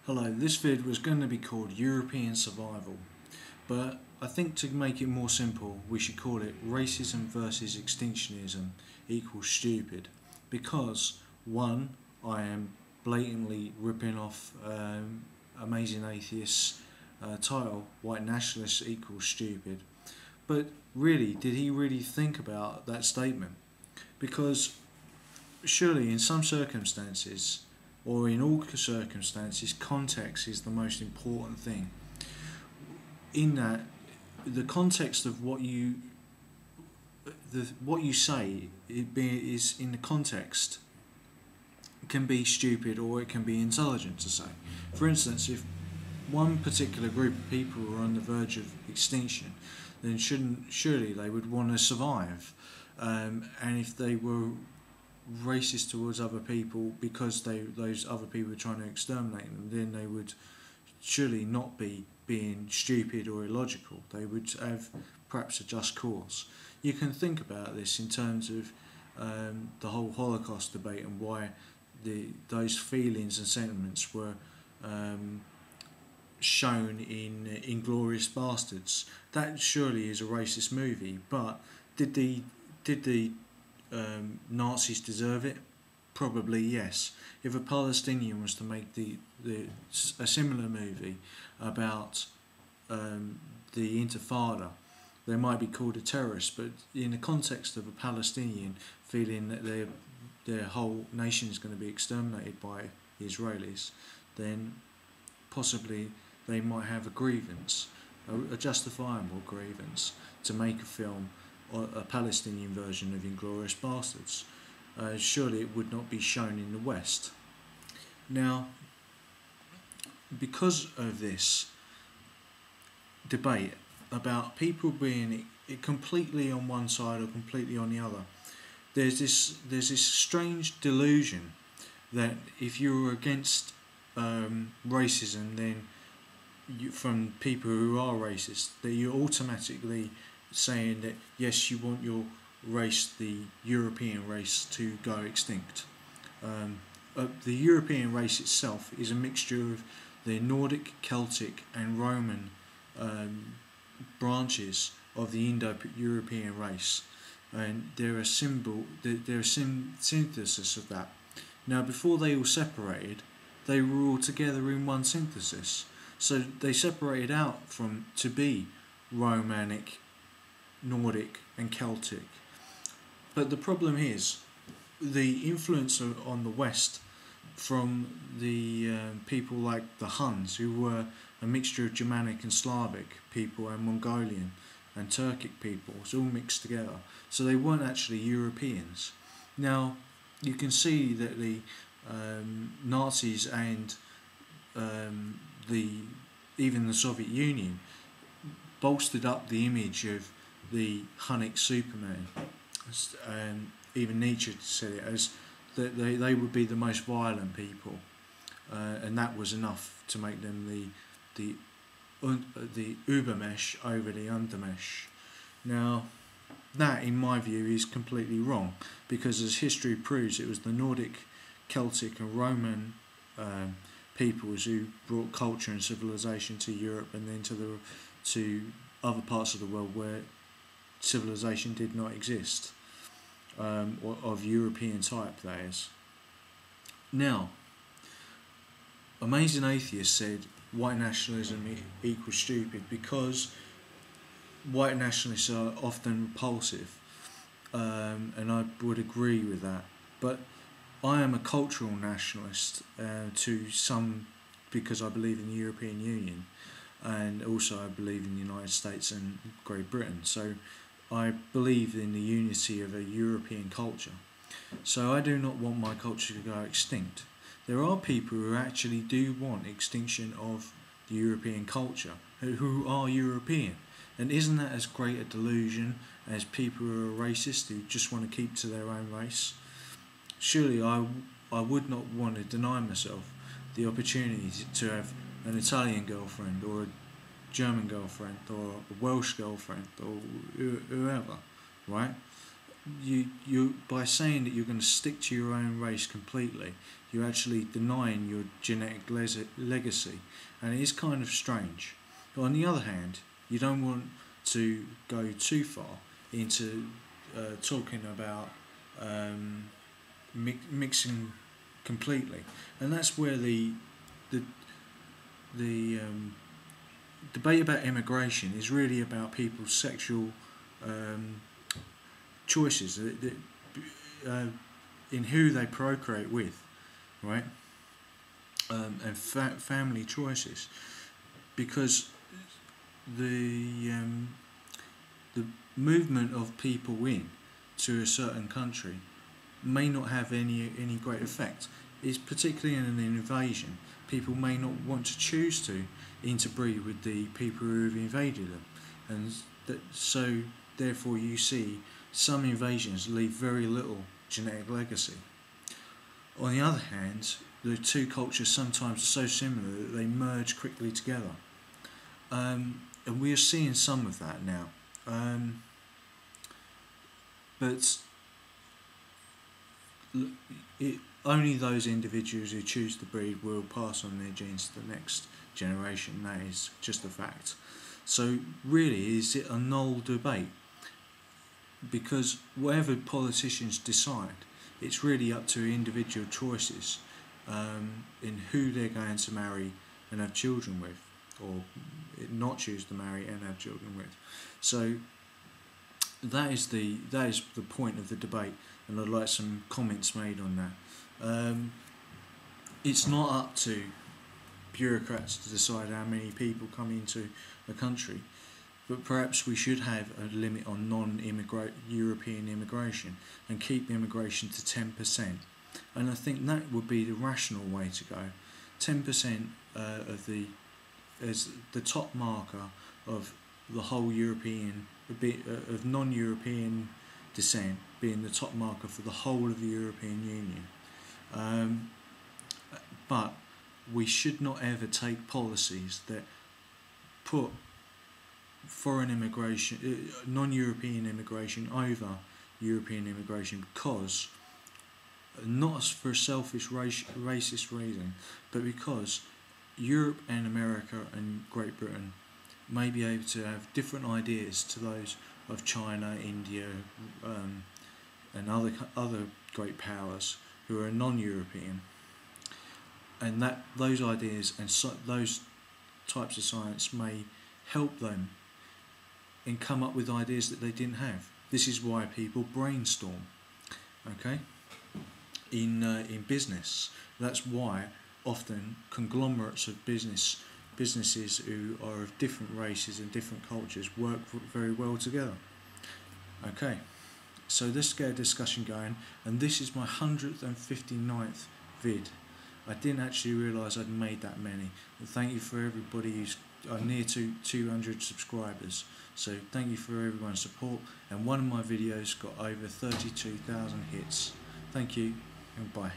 Hello, this vid was going to be called European Survival, but I think to make it more simple we should call it Racism versus Extinctionism equals stupid, because one, I am blatantly ripping off Amazing Atheist title, White Nationalists equals stupid, but really, did he really think about that statement? Because surely in some circumstances, or in all circumstances, context is the most important thing. In that, the context of what you say is in the context can be stupid or it can be intelligent to say. For instance, if one particular group of people are on the verge of extinction, then surely they would want to survive. And if they were racist towards other people because those other people were trying to exterminate them, then they would surely not be being stupid or illogical. They would have perhaps a just cause. You can think about this in terms of the whole Holocaust debate and why those feelings and sentiments were shown in Inglourious Bastards. That surely is a racist movie, but did the Nazis deserve it? Probably yes. If a Palestinian was to make a similar movie about the Intifada, they might be called a terrorist, but in the context of a Palestinian feeling that their whole nation is going to be exterminated by the Israelis, then possibly they might have a grievance, a justifiable grievance, to make a film or a Palestinian version of Inglourious Bastards. Surely it would not be shown in the West. Now, because of this debate about people being completely on one side or completely on the other, there's this strange delusion that if you're against racism, then from people who are racist, that you're automatically saying that yes, you want your race, the European race, to go extinct. The European race itself is a mixture of the Nordic, Celtic and Roman branches of the Indo-European race, and they're a synthesis of that. Now, before they all separated, they were all together in one synthesis. So they separated out to be Romanic, Nordic and Celtic. But the problem is the influence on the West from the people like the Huns, who were a mixture of Germanic and Slavic people and Mongolian and Turkic people. It's all mixed together. So they weren't actually Europeans. Now, you can see that the Nazis and even the Soviet Union bolstered up the image of the Hunnic Superman, and even Nietzsche said it as that they would be the most violent people, and that was enough to make them the Übermensch over the Untermensch. Now, that in my view is completely wrong, because as history proves, it was the Nordic, Celtic and Roman peoples who brought culture and civilization to Europe and then to other parts of the world where civilization did not exist, or of European type, that is. Now, Amazing Atheist said white nationalism equals stupid because white nationalists are often repulsive, and I would agree with that. But I am a cultural nationalist to some, because I believe in the European Union, and also I believe in the United States and Great Britain. So I believe in the unity of a European culture. So I do not want my culture to go extinct. There are people who actually do want extinction of the European culture, who are European. And isn't that as great a delusion as people who are racist, who just want to keep to their own race? Surely I would not want to deny myself the opportunity to have an Italian girlfriend or a German girlfriend or a Welsh girlfriend or whoever, right? you by saying that you're going to stick to your own race completely, you're actually denying your genetic legacy, and it is kind of strange. But on the other hand, you don't want to go too far into talking about mixing completely, and that's where the debate about immigration is really about people's sexual choices in who they procreate with, right? And family choices, because the movement of people in to a certain country may not have any great effect. It's particularly in an invasion. People may not want to choose to interbreed with the people who have invaded them, and so therefore you see some invasions leave very little genetic legacy. On the other hand, the two cultures sometimes are so similar that they merge quickly together, and we are seeing some of that now. But only those individuals who choose to breed will pass on their genes to the next generation. That is just a fact. So really, is it a null debate? Because whatever politicians decide, it's really up to individual choices in who they're going to marry and have children with, or not choose to marry and have children with. So that is the point of the debate, and I'd like some comments made on that. It's not up to bureaucrats to decide how many people come into a country, but perhaps we should have a limit on non-European immigration and keep immigration to 10%. And I think that would be the rational way to go. 10% as the top marker of the whole European, of non-European descent being the top marker for the whole of the European Union. But we should not ever take policies that put foreign immigration, non-European immigration over European immigration, because not for a selfish racist reason, but because Europe and America and Great Britain may be able to have different ideas to those of China, India, and other great powers who are non-European, and that those ideas and those types of science may help them and come up with ideas that they didn't have. This is why people brainstorm, okay? In business, that's why often conglomerates of businesses who are of different races and different cultures work very well together. Okay, so let's get a discussion going, and this is my 159th vid. I didn't actually realise I'd made that many, and thank you for everybody who's near to 200 subscribers. So thank you for everyone's support, and one of my videos got over 32,000 hits. Thank you and bye.